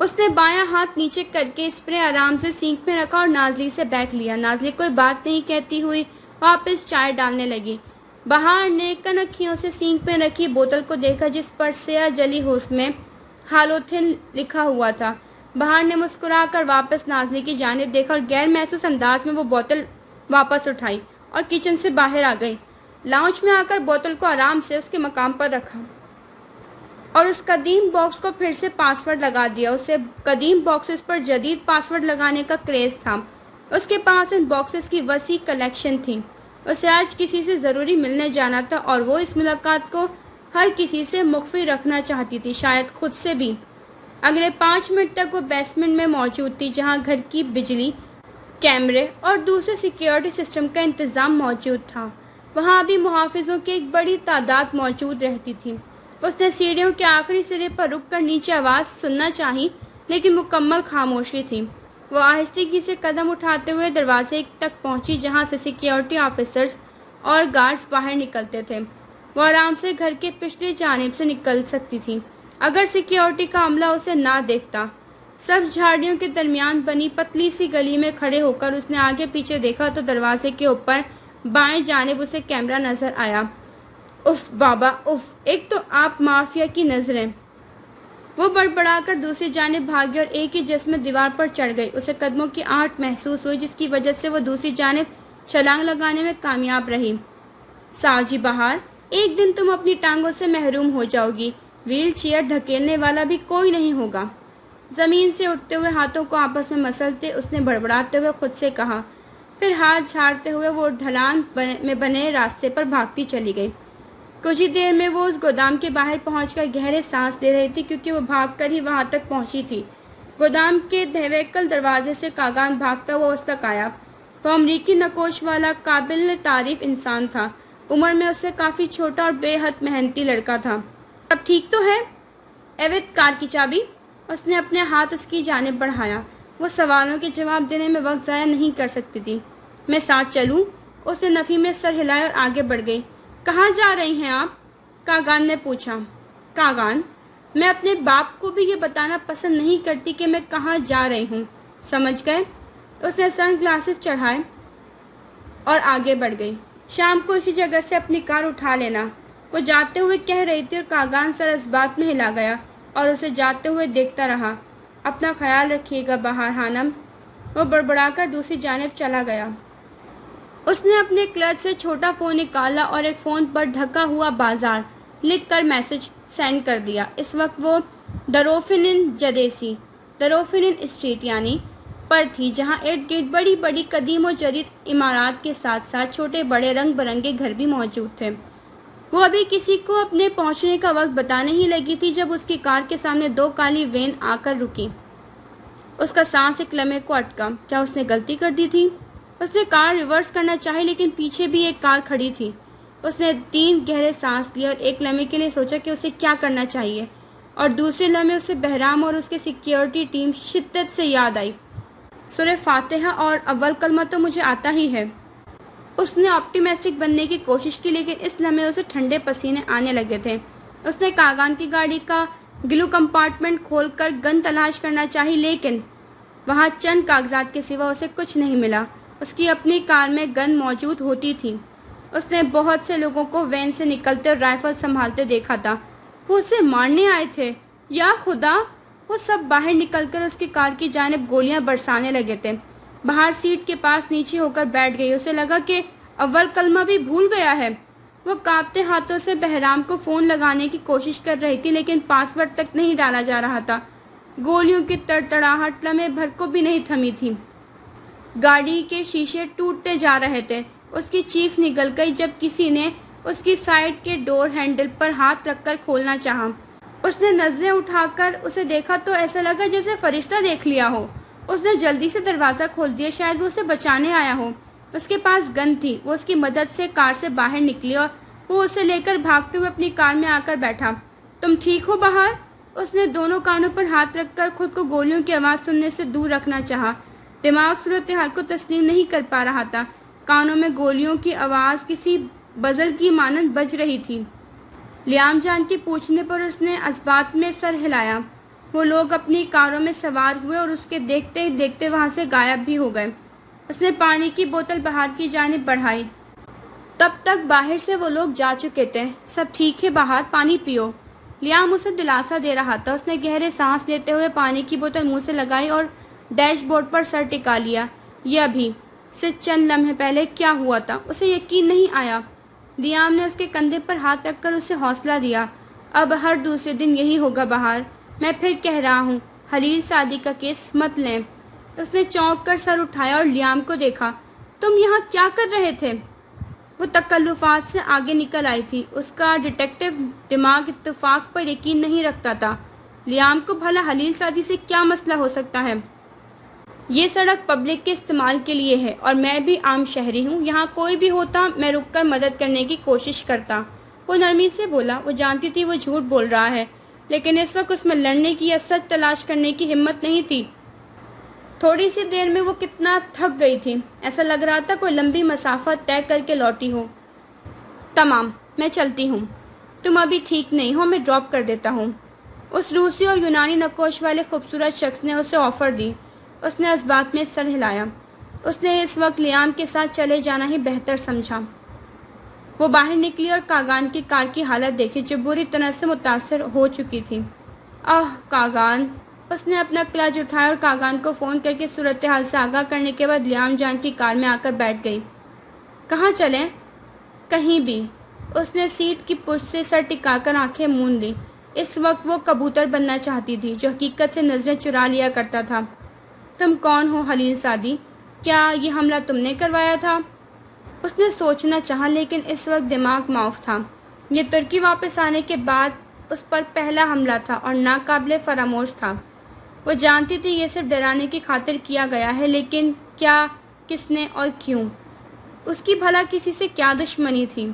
اس نے بایاں ہاتھ نیچے کر کے اسپرے آرام سے سینک میں رکھا اور نازلی سے بیٹھ لیا۔ نازلی کوئی بات نہیں کہتی ہوئی واپس چائے ڈالنے لگی۔ بہار نے کنکھیوں سے سینک میں رکھی بوتل کو دیکھا جس پر سیاہ جلی حروف میں ہالوتھن لکھا ہوا تھا۔ بہار نے مسکرا کر واپس نازلی کی جانب دیکھا اور غیر محسوس انداز میں وہ بوتل واپس اٹھائی اور کچن سے باہر آ گئی۔ لاؤنج میں آ کر بوتل کو آرام سے اس کے مقام پر رکھا اور اس قدیم باکس کو پھر سے پاس ورڈ لگا دیا۔ اسے قدیم باکسز پر جدید پاس ورڈ لگانے کا کریز تھا۔ اس کے پاس ان باکسز کی وسیع کلیکشن تھی۔ اسے آج کسی سے ضروری ملنے جانا تھا اور وہ اس ملاقات کو ہر کسی سے مخفی رکھنا چاہتی تھی، شاید خود سے بھی۔ اگلے 5 منٹ تک وہ بیسمنٹ میں موجود تھی جہاں گھر کی بجلی، کیمرے اور دوسرے سیکیورٹی سسٹم کا انتظام موجود تھا۔ وہاں ابھی محافظوں کی ایک بڑی تعداد موجود رہتی تھی۔ اس نے سیڑھیوں کے آخری سرے پر رک کر نیچے آواز سننا چاہی لیکن مکمل خاموشی تھی۔ وہ آہستگی سے قدم اٹھاتے ہوئے دروازے تک پہنچی جہاں سے سیکیورٹی آفیسرز اور گارڈز باہر نکلتے تھے۔ وہ آرام سے گھر کے پچھلی جانب سے نکل سکتی تھی اگر سیکیورٹی کا عملہ اسے نہ دیکھتا۔ سب جھاڑیوں کے درمیان بنی پتلی سی گلی میں کھڑے ہو کر اس نے آگے پیچھے دیکھا تو دروازے کے اوپر بائیں جانب اسے کیمرہ نظر آیا۔ اف بابا اف، ایک تو آپ مافیا کی نظریں۔ وہ بڑبڑا کر دوسری جانب بھاگی اور ایک ہی جس میں دیوار پر چڑھ گئی۔ اسے قدموں کی آہٹ محسوس ہوئی جس کی وجہ سے وہ دوسری جانب چھلانگ لگانے میں کامیاب رہی۔ ساجی بہار، ایک دن تم اپنی ٹانگوں سے محروم ہو جاؤ گی، ویل چیئر دھکیلنے والا بھی کوئی نہیں ہوگا۔ زمین سے اٹھتے ہوئے ہاتھوں کو آپس میں مسلتے اس نے بڑبڑاتے ہوئے خود سے کہا، پھر ہاتھ جھاڑتے ہوئے وہ ڈھلان میں بنے راستے پر بھاگتی چلی گئی۔ کچھ ہی دیر میں وہ اس گودام کے باہر پہنچ کر گہرے سانس لے رہی تھی کیونکہ وہ بھاگ کر ہی وہاں تک پہنچی تھی۔ گودام کے دھویکل دروازے سے کاغان بھاگتا ہوا اس تک آیا۔ وہ امریکی نقوش والا قابل تعریف انسان تھا۔ عمر میں اس سے کافی چھوٹا اور بے حد محنتی لڑکا تھا۔ اب ٹھیک تو ہے؟ ایوت، کار کی چابی؟ اس نے اپنے ہاتھ اس کی جانب بڑھایا۔ وہ سوالوں کے جواب دینے میں وقت ضائع نہیں کر سکتی تھی۔ میں ساتھ چلوں؟ اس نے نفی میں سر ہلایا اور آگے بڑھ گئی۔ کہاں جا رہی ہیں آپ؟ کاغان نے پوچھا۔ کاغان، میں اپنے باپ کو بھی یہ بتانا پسند نہیں کرتی کہ میں کہاں جا رہی ہوں، سمجھ گئے؟ اس نے سن گلاسز چڑھائے اور آگے بڑھ گئی۔ شام کو اسی جگہ سے اپنی کار اٹھا لینا، وہ جاتے ہوئے کہہ رہی تھی اور کاغان سر اس بات میں ہلا گیا اور اسے جاتے ہوئے دیکھتا رہا۔ اپنا خیال رکھیے گا بہار خانم۔ وہ بڑبڑا کر دوسری جانب چلا گیا۔ اس نے اپنے کلچ سے چھوٹا فون نکالا اور ایک فون پر ڈھکا ہوا بازار لکھ کر میسج سینڈ کر دیا۔ اس وقت وہ دروفنن جدیسی دروفنن اسٹریٹ یعنی پر تھی جہاں ارد گرد بڑی بڑی قدیم و جدید عمارات کے ساتھ ساتھ چھوٹے بڑے رنگ برنگے گھر بھی موجود تھے۔ وہ ابھی کسی کو اپنے پہنچنے کا وقت بتانے ہی لگی تھی جب اس کی کار کے سامنے 2 کالی وین آ کر رکی۔ اس کا سانس ایک لمحے کو اٹکا۔ کیا اس نے غلطی کر دی تھی؟ اس نے کار ریورس کرنا چاہی لیکن پیچھے بھی ایک کار کھڑی تھی۔ اس نے 3 گہرے سانس لیے اور ایک لمحے کے لیے سوچا کہ اسے کیا کرنا چاہیے، اور دوسرے لمحے اسے بہرام اور اس کے سیکیورٹی ٹیم شدت سے یاد آئی۔ سورہ فاتحہ اور اول کلمہ تو مجھے آتا ہی ہے۔ اس نے آپٹیمسٹک بننے کی کوشش کی لیکن اس لمحے اسے ٹھنڈے پسینے آنے لگے تھے۔ اس نے کاغان کی گاڑی کا گلو کمپارٹمنٹ کھول کر گن تلاش کرنا چاہی لیکن وہاں چند کاغذات کے سوا اسے کچھ نہیں ملا۔ اس کی اپنی کار میں گن موجود ہوتی تھی۔ اس نے بہت سے لوگوں کو وین سے نکلتے اور رائفل سنبھالتے دیکھا تھا۔ وہ اسے مارنے آئے تھے، یا خدا! وہ سب باہر نکل کر اس کی کار کی جانب گولیاں برسانے لگے تھے۔ بہار سیٹ کے پاس نیچے ہو کر بیٹھ گئی۔ اسے لگا کہ اول کلمہ بھی بھول گیا ہے۔ وہ کانپتے ہاتھوں سے بہرام کو فون لگانے کی کوشش کر رہی تھی لیکن پاس ورڈ تک نہیں ڈالا جا رہا تھا۔ گولیوں کی تڑتڑاہٹ لمحے بھر کو بھی نہیں تھمی تھی۔ گاڑی کے شیشے ٹوٹتے جا رہے تھے۔ اس کی چیخ نکل گئی جب کسی نے اس کی سائیڈ کے ڈور ہینڈل پر ہاتھ رکھ کر کھولنا چاہا۔ اس نے نظریں اٹھا کر اسے دیکھا تو ایسا لگا جیسے فرشتہ دیکھ لیا ہو۔ اس نے جلدی سے دروازہ کھول دیا، شاید وہ اسے بچانے آیا ہو۔ اس کے پاس گن تھی۔ وہ اس کی مدد سے کار سے باہر نکلی اور وہ اسے لے کر بھاگتے ہوئے اپنی کار میں آ کر بیٹھا۔ تم ٹھیک ہو بہار؟ اس نے دونوں کانوں پر ہاتھ رکھ کر خود کو گولیوں کی آواز سننے سے دور رکھنا چاہا۔ دماغ صورتحال کو تسلیم نہیں کر پا رہا تھا۔ کانوں میں گولیوں کی آواز کسی بزل کی مانند بج رہی تھی۔ لیام جان کے پوچھنے پر اس نے اثبات میں سر ہلایا۔ وہ لوگ اپنی کاروں میں سوار ہوئے اور اس کے دیکھتے ہی دیکھتے وہاں سے غائب بھی ہو گئے۔ اس نے پانی کی بوتل باہر کی جانب بڑھائی۔ تب تک باہر سے وہ لوگ جا چکے تھے۔ سب ٹھیک ہے باہر، پانی پیو۔ لیام اسے دلاسا دے رہا تھا۔ اس نے گہرے سانس لیتے ہوئے پانی کی بوتل منہ سے لگائی اور ڈیش بورڈ پر سر ٹکا لیا۔ یہ ابھی صرف چند لمحے پہلے کیا ہوا تھا، اسے یقین نہیں آیا۔ لیام نے اس کے کندھے پر ہاتھ رکھ کر اسے حوصلہ دیا۔ اب ہر دوسرے دن یہی ہوگا باہر۔ میں پھر کہہ رہا ہوں، خلیل سعدی کا کیس مت لیں۔ اس نے چونک کر سر اٹھایا اور لیام کو دیکھا۔ تم یہاں کیا کر رہے تھے؟ وہ تکلفات سے آگے نکل آئی تھی۔ اس کا ڈیٹیکٹو دماغ اتفاق پر یقین نہیں رکھتا تھا۔ لیام کو بھلا خلیل سعدی سے کیا مسئلہ ہو سکتا ہے؟ یہ سڑک پبلک کے استعمال کے لیے ہے اور میں بھی عام شہری ہوں۔ یہاں کوئی بھی ہوتا میں رک کر مدد کرنے کی کوشش کرتا۔ وہ نرمی سے بولا۔ وہ جانتی تھی وہ جھوٹ بول رہا ہے، لیکن اس وقت اس میں لڑنے کی یا سچ تلاش کرنے کی ہمت نہیں تھی۔ تھوڑی سی دیر میں وہ کتنا تھک گئی تھی، ایسا لگ رہا تھا کوئی لمبی مسافت طے کر کے لوٹی ہو۔ تمام، میں چلتی ہوں۔ تم ابھی ٹھیک نہیں ہو، میں ڈراپ کر دیتا ہوں۔ اس روسی اور یونانی نقوش والے خوبصورت شخص نے اسے آفر دی۔ اس نے اس بات میں سر ہلایا۔ اس نے اس وقت لیام کے ساتھ چلے جانا ہی بہتر سمجھا۔ وہ باہر نکلی اور کاغان کی کار کی حالت دیکھی جو بری طرح سے متاثر ہو چکی تھی۔ کاغان! اس نے اپنا کلچ اٹھایا اور کاغان کو فون کر کے صورتحال سے آگاہ کرنے کے بعد لیام جان کی کار میں آ کر بیٹھ گئی۔ کہاں چلیں؟ کہیں بھی۔ اس نے سیٹ کی پشت سے سر ٹکا کر آنکھیں موند لیں۔ اس وقت وہ کبوتر بننا چاہتی تھی جو حقیقت سے نظریں چرا لیا کرتا تھا۔ تم کون ہو خلیل سعدی؟ کیا یہ حملہ تم نے کروایا تھا؟ اس نے سوچنا چاہا لیکن اس وقت دماغ معاف تھا۔ یہ ترکی واپس آنے کے بعد اس پر پہلا حملہ تھا اور ناقابل فراموش تھا۔ وہ جانتی تھی یہ صرف ڈرانے کی خاطر کیا گیا ہے، لیکن کیا، کس نے اور کیوں؟ اس کی بھلا کسی سے کیا دشمنی تھی؟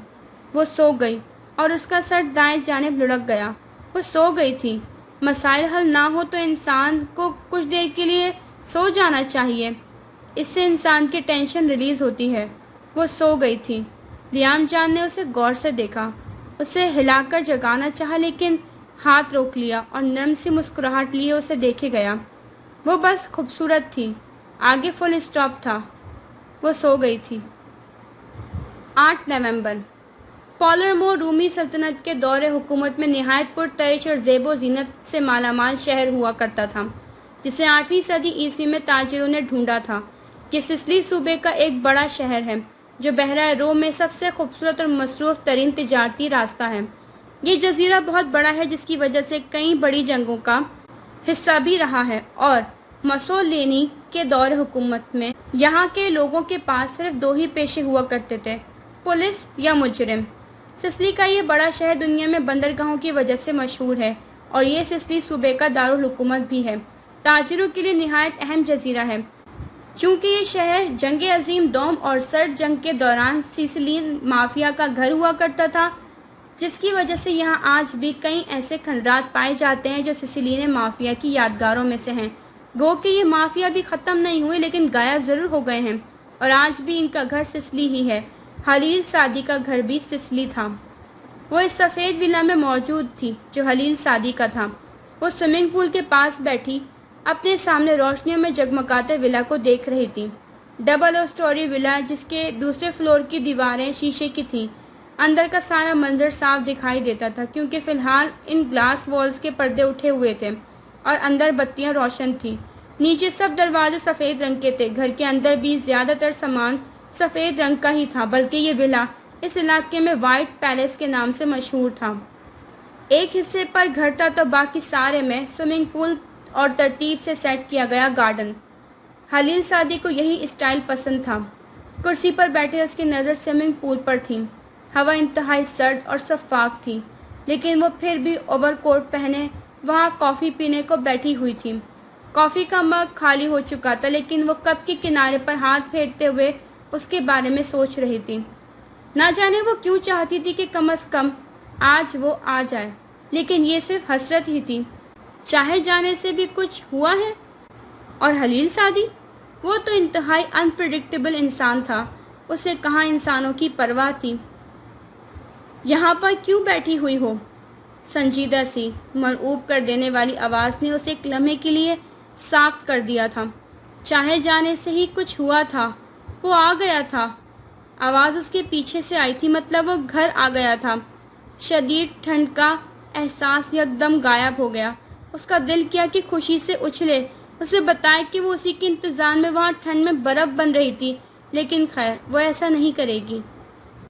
وہ سو گئی اور اس کا سر دائیں جانب لڑک گیا۔ وہ سو گئی تھی۔ مسائل حل نہ ہو تو انسان کو کچھ دیر کے لیے سو جانا چاہیے، اس سے انسان کی ٹینشن ریلیز ہوتی ہے۔ وہ سو گئی تھی۔ لیام جان نے اسے غور سے دیکھا۔ اسے ہلا کر جگانا چاہا لیکن ہاتھ روک لیا اور نرم سی مسکراہٹ لیے اسے دیکھے گیا۔ وہ بس خوبصورت تھی، آگے فل اسٹاپ تھا۔ وہ سو گئی تھی۔ 8 نومبر۔ پالرمو رومی سلطنت کے دور حکومت میں نہایت پرتعیش اور زیب و زینت سے مالا مال شہر ہوا کرتا تھا، جسے 8ویں صدی عیسوی میں تاجروں نے ڈھونڈا تھا۔ یہ سسلی صوبے کا ایک بڑا شہر ہے جو بحیرہ روم میں سب سے خوبصورت اور مصروف ترین تجارتی راستہ ہے۔ یہ جزیرہ بہت بڑا ہے جس کی وجہ سے کئی بڑی جنگوں کا حصہ بھی رہا ہے، اور مسولینی کے دور حکومت میں یہاں کے لوگوں کے پاس صرف 2 ہی پیشے ہوا کرتے تھے، پولیس یا مجرم۔ سسلی کا یہ بڑا شہر دنیا میں بندرگاہوں کی وجہ سے مشہور ہے اور یہ سسلی صوبے کا دارالحکومت بھی ہے۔ تاجروں کے لیے نہایت اہم جزیرہ ہے۔ چونکہ یہ شہر جنگ عظیم دوم اور سرد جنگ کے دوران سیسلین مافیا کا گھر ہوا کرتا تھا، جس کی وجہ سے یہاں آج بھی کئی ایسے کھنڈرات پائے جاتے ہیں جو سسلین مافیا کی یادگاروں میں سے ہیں۔ گو کہ یہ مافیا بھی ختم نہیں ہوئے لیکن غائب ضرور ہو گئے ہیں، اور آج بھی ان کا گھر سسلی ہی ہے۔ خلیل سعدی کا گھر بھی سسلی تھا۔ وہ اس سفید ولا میں موجود تھی جو خلیل سعدی کا تھا۔ وہ سوئمنگ پول کے پاس بیٹھی اپنے سامنے روشنیوں میں جگمگاتے ولا کو دیکھ رہی تھی۔ ڈبل اسٹوری ولا جس کے دوسرے فلور کی دیواریں شیشے کی تھیں۔ اندر کا سارا منظر صاف دکھائی دیتا تھا کیونکہ فی الحال ان گلاس والز کے پردے اٹھے ہوئے تھے اور اندر بتیاں روشن تھیں۔ نیچے سب دروازے سفید رنگ کے تھے۔ گھر کے اندر بھی زیادہ تر سامان سفید رنگ کا ہی تھا، بلکہ یہ ولا اس علاقے میں وائٹ پیلس کے نام سے مشہور تھا۔ ایک حصے پر گھر تھا تو باقی سارے میں سوئمنگ پول اور ترتیب سے سیٹ کیا گیا گارڈن۔ خلیل سعدی کو یہی اسٹائل پسند تھا۔ کرسی پر بیٹھے اس کی نظر سوئمنگ پول پر تھی۔ ہوا انتہائی سرد اور شفاف تھی، لیکن وہ پھر بھی اوور کوٹ پہنے وہاں کافی پینے کو بیٹھی ہوئی تھی۔ کافی کا مگ خالی ہو چکا تھا لیکن وہ کپ کے کنارے پر ہاتھ پھیرتے ہوئے اس کے بارے میں سوچ رہی تھی۔ نہ جانے وہ کیوں چاہتی تھی کہ کم از کم آج وہ آ جائے، لیکن یہ صرف حسرت ہی تھی۔ چاہے جانے سے بھی کچھ ہوا ہے؟ اور خلیل سعدی؟ وہ تو انتہائی انپریڈکٹیبل انسان تھا۔ اسے کہاں انسانوں کی پرواہ تھی۔ یہاں پر کیوں بیٹھی ہوئی ہو؟ سنجیدہ سی مرعوب کر دینے والی آواز نے اسے ایک لمحے کے لیے ساکت کر دیا تھا۔ چاہے جانے سے ہی کچھ ہوا تھا، وہ آ گیا تھا۔ آواز اس کے پیچھے سے آئی تھی، مطلب وہ گھر آ گیا تھا۔ شدید ٹھنڈ کا احساس یکدم غائب ہو گیا۔ اس کا دل کیا کہ خوشی سے اچھلے، اسے بتائے کہ وہ اسی کے انتظار میں وہاں ٹھنڈ میں برف بن رہی تھی، لیکن خیر وہ ایسا نہیں کرے گی۔